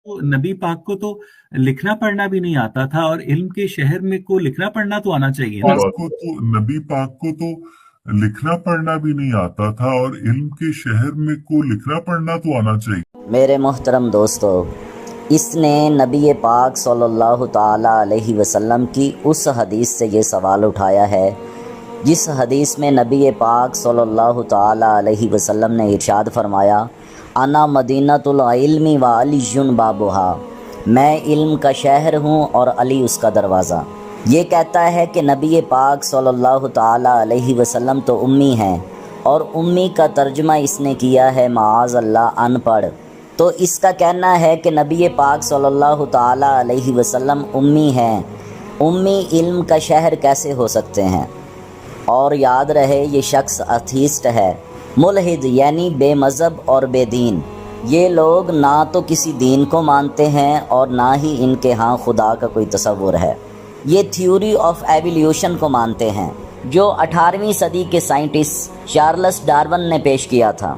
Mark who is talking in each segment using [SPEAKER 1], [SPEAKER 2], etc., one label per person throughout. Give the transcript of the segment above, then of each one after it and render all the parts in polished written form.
[SPEAKER 1] तो नबी पाक को तो लिखना पढ़ना भी नहीं आता था, और इल्म के शहर में को लिखना पढ़ना तो आना चाहिए ना।
[SPEAKER 2] नबी पाक को तो लिखना पढ़ना भी नहीं आता था, और इल्म के शहर में को लिखना पढ़ना तो आना चाहिए।
[SPEAKER 3] मेरे मोहतरम दोस्तों, इसने नबी पाक सल्लल्लाहु ताला अलैहि वसल्लम की उस हदीस से ये सवाल उठाया है जिस हदीस में नबी पाक सल्लल्लाहु ताला अलैहि वसल्लम ने इरशाद फरमाया, अना मदीनतुल इल्मी व अलीयुन बाबुहा, मैं इल्म का शहर हूँ और अली उसका दरवाज़ा। ये कहता है कि नबी पाक सल्लल्लाहु ताला अलैहि वसल्लम तो उम्मी हैं, और उम्मी का तर्जुमा इसने किया है माआज़ अल्लाह अनपढ़। तो इसका कहना है कि नबी पाक सल्लल्लाहु ताला अलैहि वसल्लम उम्मी हैं। उम्मी इल्म का शहर कैसे हो सकते हैं? और याद रहे, ये शख्स अथीस्ट है, मुल्हिद यानी बेमज़हब और बेदीन। ये लोग ना तो किसी दीन को मानते हैं और ना ही इनके यहाँ खुदा का कोई तसव्वुर है। ये थ्योरी ऑफ एवोल्यूशन को मानते हैं जो 18वीं सदी के साइंटिस्ट चार्ल्स डार्विन ने पेश किया था।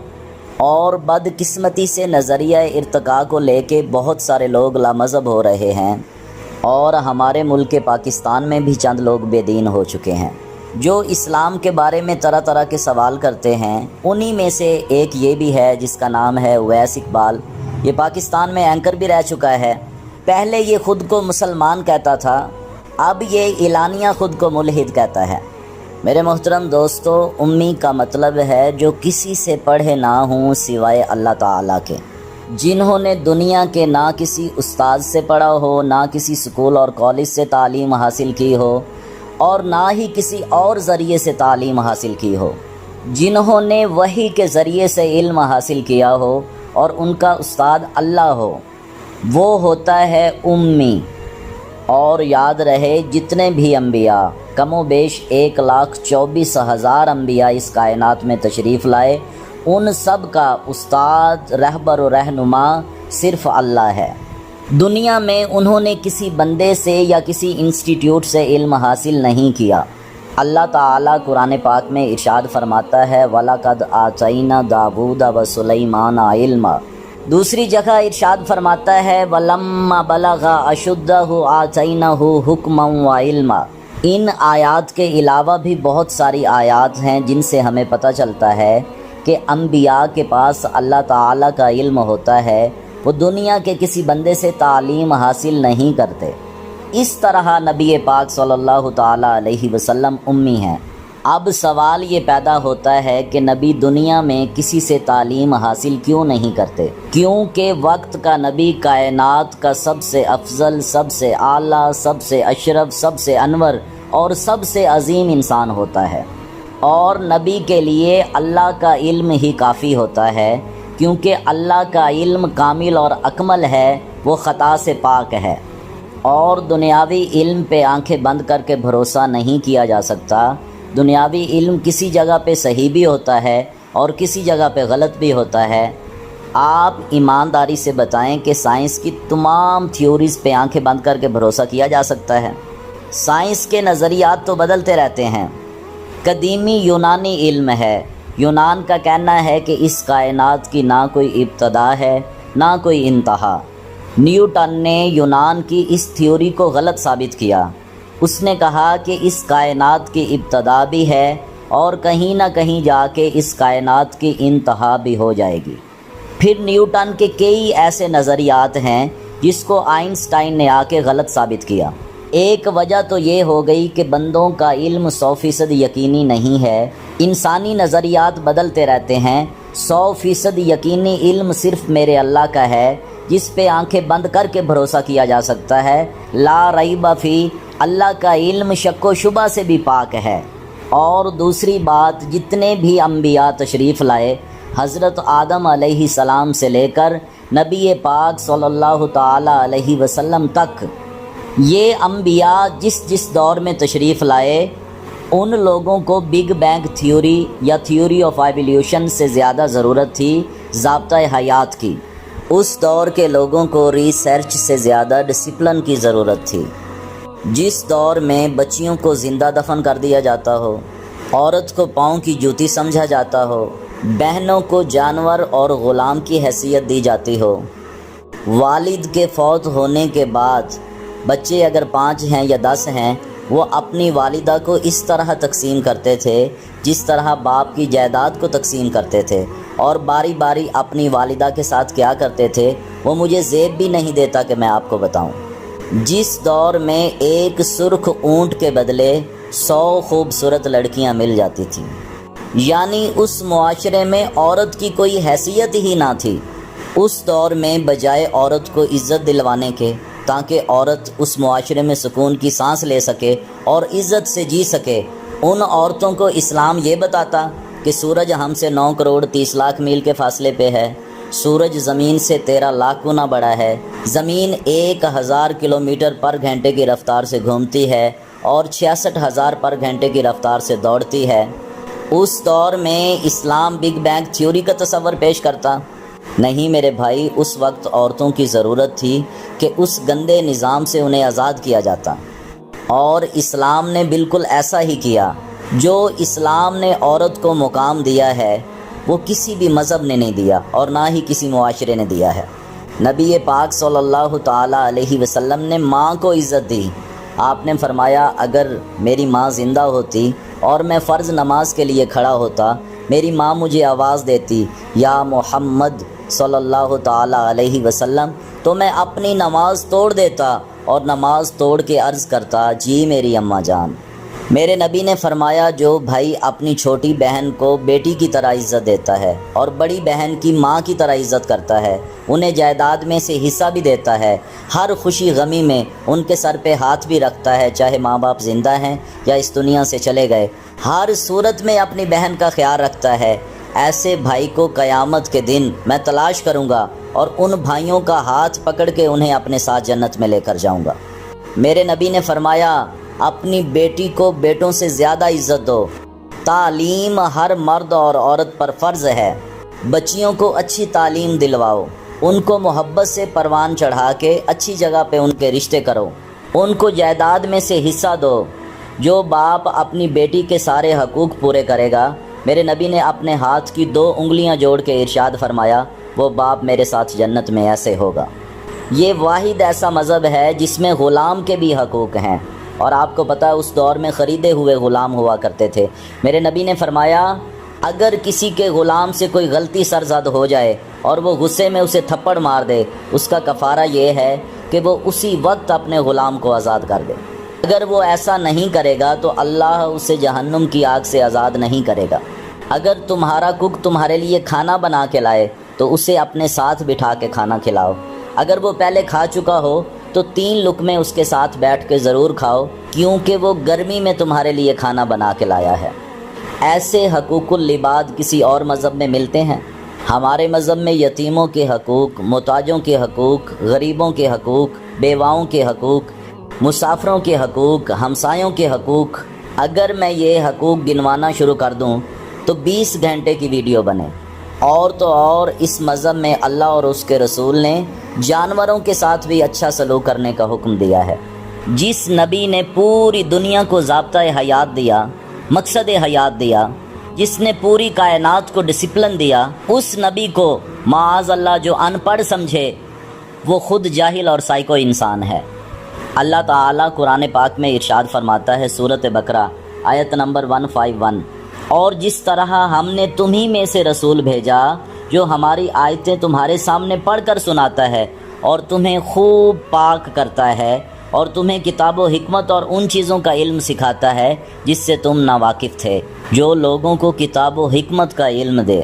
[SPEAKER 3] और बदकिस्मती से नज़रिया इर्तिका को लेके बहुत सारे लोग लामज़हब हो रहे हैं, और हमारे मुल्क पाकिस्तान में भी चंद लोग बेदीन हो चुके हैं जो इस्लाम के बारे में तरह तरह के सवाल करते हैं। उन्हीं में से एक ये भी है जिसका नाम है उवैस इकबाल। ये पाकिस्तान में एंकर भी रह चुका है। पहले ये ख़ुद को मुसलमान कहता था, अब ये इलानिया ख़ुद को मुल्हिद कहता है। मेरे मोहतरम दोस्तों, उम्मी का मतलब है जो किसी से पढ़े ना हों सिवाय अल्लाह ताला के, जिन्होंने दुनिया के ना किसी उस्ताद से पढ़ा हो, ना किसी स्कूल और कॉलेज से तालीम हासिल की हो, और ना ही किसी और ज़रिए से तालीम हासिल की हो, जिन्होंने वही के ज़रिए से इल्म हासिल किया हो और उनका उस्ताद अल्लाह हो, वो होता है उम्मी। और याद रहे, जितने भी अम्बिया, कमो बेश 1,24,000 अम्बिया इस कायनात में तशरीफ़ लाए, उन सब का उस्ताद, रहबर और रहनुमा सिर्फ़ अल्लाह है। दुनिया में उन्होंने किसी बंदे से या किसी इंस्टीट्यूट से इल्म हासिल नहीं किया। अल्लाह ताला कुरान पाक में इरशाद फरमाता है, वलक़द आतैना दाऊद व सुलैमान इल्मा। दूसरी जगह इरशाद फरमाता है, वलम्मा बलगा अशुद्धहु आतैनाहु हुक्मन व इल्मा। इन आयात के अलावा भी बहुत सारी आयात हैं जिनसे हमें पता चलता है कि अम्बिया के पास अल्लाह ताला का इल्म होता है, वो दुनिया के किसी बंदे से तालीम हासिल नहीं करते। इस तरह नबी पाक सल्लल्लाहु ताला अलैहि वसल्लम उम्मी हैं। अब सवाल ये पैदा होता है कि नबी दुनिया में किसी से तालीम हासिल क्यों नहीं करते? क्योंकि वक्त का नबी कायनात का सबसे अफजल, सबसे आला, सबसे अशरफ, सबसे अनवर और सबसे अजीम इंसान होता है, और नबी के लिए अल्लाह का इल्म ही काफ़ी होता है, क्योंकि अल्लाह का इल्म कामिल और अकमल है, वो ख़ता से पाक है। और दुनियावी इल्म पे आंखें बंद करके भरोसा नहीं किया जा सकता। दुनियावी इल्म किसी जगह पे सही भी होता है और किसी जगह पे गलत भी होता है। आप ईमानदारी से बताएं कि साइंस की तमाम थ्योरीज़ पे आंखें बंद करके भरोसा किया जा सकता है? साइंस के नज़रियात तो बदलते रहते हैं। कदीमी यूनानी इल्म है। यूनान का कहना है कि इस कायनात की ना कोई इब्तदा है ना कोई इंतहा। न्यूटन ने यूनान की इस थ्योरी को गलत साबित किया। उसने कहा कि इस कायनात की इब्तदा भी है और कहीं ना कहीं जाके इस कायनात की इंतहा भी हो जाएगी। फिर न्यूटन के कई ऐसे नज़रियात हैं जिसको आइंस्टाइन ने आके गलत साबित किया। एक वजह तो ये हो गई कि बंदों का इल्म 100% यकीनी नहीं है। इंसानी नज़रियात बदलते रहते हैं। 100% यकीनी इल्म सिर्फ़ मेरे अल्लाह का है, जिस पे आंखें बंद करके भरोसा किया जा सकता है। ला रईब फी, अल्लाह का इल्म शक्को शुबा से भी पाक है। और दूसरी बात, जितने भी अम्बिया तशरीफ़ लाए, हज़रत आदम अलैहिस्सलाम से लेकर नबी पाक सल्लल्लाहु ताला अलैहि वसल्लम तक, ये अम्बिया जिस दौर में तशरीफ़ लाए, उन लोगों को बिग बैंग थ्योरी या थ्योरी ऑफ एवोल्यूशन से ज़्यादा ज़रूरत थी ज़ाब्ता हयात की। उस दौर के लोगों को रिसर्च से ज़्यादा डिसिप्लिन की ज़रूरत थी। जिस दौर में बच्चियों को ज़िंदा दफन कर दिया जाता हो, औरत को पाँव की जूती समझा जाता हो, बहनों को जानवर और ग़ुलाम की हैसियत दी जाती हो, والد کے فوت ہونے کے بعد بچے اگر 5 ہیں یا 10 ہیں وہ اپنی والدہ کو اس طرح تقسیم کرتے تھے جس طرح باپ کی جائیداد کو تقسیم کرتے تھے، اور باری باری اپنی والدہ کے ساتھ کیا کرتے تھے وہ مجھے زیب بھی نہیں دیتا کہ میں آپ کو بتاؤں۔ جس دور میں ایک سرخ اونٹ کے بدلے 100 خوبصورت لڑکیاں مل جاتی تھیں، یعنی اس معاشرے میں عورت کی کوئی حیثیت ہی نہ تھی، اس دور میں بجائے عورت کو عزت دلوانے کے تاکہ عورت اس معاشرے میں سکون کی سانس لے سکے اور عزت سے جی سکے، ان عورتوں کو اسلام یہ بتاتا کہ سورج ہم سے 9 کروڑ 30 لاکھ میل کے فاصلے پہ ہے، سورج زمین سے 13 لاکھ گنا بڑا ہے، زمین 1000 کلومیٹر پر گھنٹے کی رفتار سے گھومتی ہے اور 66,000 پر گھنٹے کی رفتار سے دوڑتی ہے۔ اس دور میں اسلام بگ بینگ تھیوری کا تصور پیش کرتا نہیں میرے بھائی، اس وقت عورتوں کی ضرورت تھی کہ اس گندے نظام سے انہیں آزاد کیا جاتا، اور اسلام نے بالکل ایسا ہی کیا۔ جو اسلام نے عورت کو مقام دیا ہے وہ کسی بھی مذہب نے نہیں دیا اور نہ ہی کسی معاشرے نے دیا ہے۔ نبی پاک صلی اللہ تعالیٰ علیہ وسلم نے ماں کو عزت دی۔ آپ نے فرمایا اگر میری ماں زندہ ہوتی اور میں فرض نماز کے لیے کھڑا ہوتا، میری ماں مجھے آواز دیتی یا محمد صلی اللہ تعالیٰ علیہ وسلم، تو میں اپنی نماز توڑ دیتا اور نماز توڑ کے عرض کرتا جی میری اماں جان۔ میرے نبی نے فرمایا جو بھائی اپنی چھوٹی بہن کو بیٹی کی طرح عزت دیتا ہے اور بڑی بہن کی ماں کی طرح عزت کرتا ہے، انہیں جائیداد میں سے حصہ بھی دیتا ہے، ہر خوشی غمی میں ان کے سر پہ ہاتھ بھی رکھتا ہے، چاہے ماں باپ زندہ ہیں یا اس دنیا سے چلے گئے، ہر صورت میں اپنی بہن کا خیال رکھتا ہے، ایسے بھائی کو قیامت کے دن میں تلاش کروں گا اور ان بھائیوں کا ہاتھ پکڑ کے انہیں اپنے ساتھ جنت میں لے کر جاؤں گا۔ میرے نبی نے فرمایا اپنی بیٹی کو بیٹوں سے زیادہ عزت دو، تعلیم ہر مرد اور عورت پر فرض ہے، بچیوں کو اچھی تعلیم دلواؤ، ان کو محبت سے پروان چڑھا کے اچھی جگہ پہ ان کے رشتے کرو، ان کو جائیداد میں سے حصہ دو۔ جو باپ اپنی بیٹی کے سارے حقوق پورے کرے گا، میرے نبی نے اپنے ہاتھ کی 2 انگلیاں جوڑ کے ارشاد فرمایا وہ باپ میرے ساتھ جنت میں ایسے ہوگا۔ یہ واحد ایسا مذہب ہے جس میں غلام کے بھی حقوق ہیں، اور آپ کو پتہ ہے اس دور میں خریدے ہوئے غلام ہوا کرتے تھے۔ میرے نبی نے فرمایا اگر کسی کے غلام سے کوئی غلطی سرزد ہو جائے اور وہ غصے میں اسے تھپڑ مار دے، اس کا کفارہ یہ ہے کہ وہ اسی وقت اپنے غلام کو آزاد کر دے۔ اگر وہ ایسا نہیں کرے گا تو اللہ اسے جہنم کی آگ سے آزاد نہیں کرے گا۔ اگر تمہارا کک تمہارے لیے کھانا بنا کے لائے تو اسے اپنے ساتھ بٹھا کے کھانا کھلاؤ، اگر وہ پہلے کھا چکا ہو تو 3 لقمے اس کے ساتھ بیٹھ کے ضرور کھاؤ، کیونکہ وہ گرمی میں تمہارے لیے کھانا بنا کے لایا ہے۔ ایسے حقوق العباد کسی اور مذہب میں ملتے ہیں؟ ہمارے مذہب میں یتیموں کے حقوق، محتاجوں کے حقوق، غریبوں کے حقوق، بیواؤں کے حقوق، مسافروں کے حقوق، ہمسایوں کے حقوق، اگر میں یہ حقوق گنوانا شروع کر دوں تو 20 گھنٹے کی ویڈیو بنے۔ اور تو اور اس مذہب میں اللہ اور اس کے رسول نے جانوروں کے ساتھ بھی اچھا سلوک کرنے کا حکم دیا ہے۔ جس نبی نے پوری دنیا کو ضابطۂ حیات دیا، مقصد حیات دیا، جس نے پوری کائنات کو ڈسپلن دیا، اس نبی کو معاذ اللہ جو ان پڑھ سمجھے وہ خود جاہل اور سائیکو انسان ہے۔ اللہ تعالیٰ قرآن پاک میں ارشاد فرماتا ہے سورۃ بقرہ آیت نمبر 151، اور جس طرح ہم نے تمہیں میں سے رسول بھیجا جو ہماری آیتیں تمہارے سامنے پڑھ کر سناتا ہے اور تمہیں خوب پاک کرتا ہے اور تمہیں کتاب و حکمت اور ان چیزوں کا علم سکھاتا ہے جس سے تم ناواقف تھے، جو لوگوں کو کتاب و حکمت کا علم دے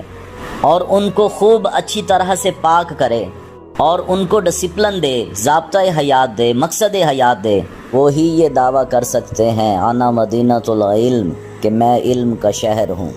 [SPEAKER 3] اور ان کو خوب اچھی طرح سے پاک کرے اور ان کو ڈسپلن دے، ضابطۂ حیات دے، مقصد حیات دے، وہی یہ دعویٰ کر سکتے ہیں انا مدینۃ العلم، کہ میں علم کا شہر ہوں۔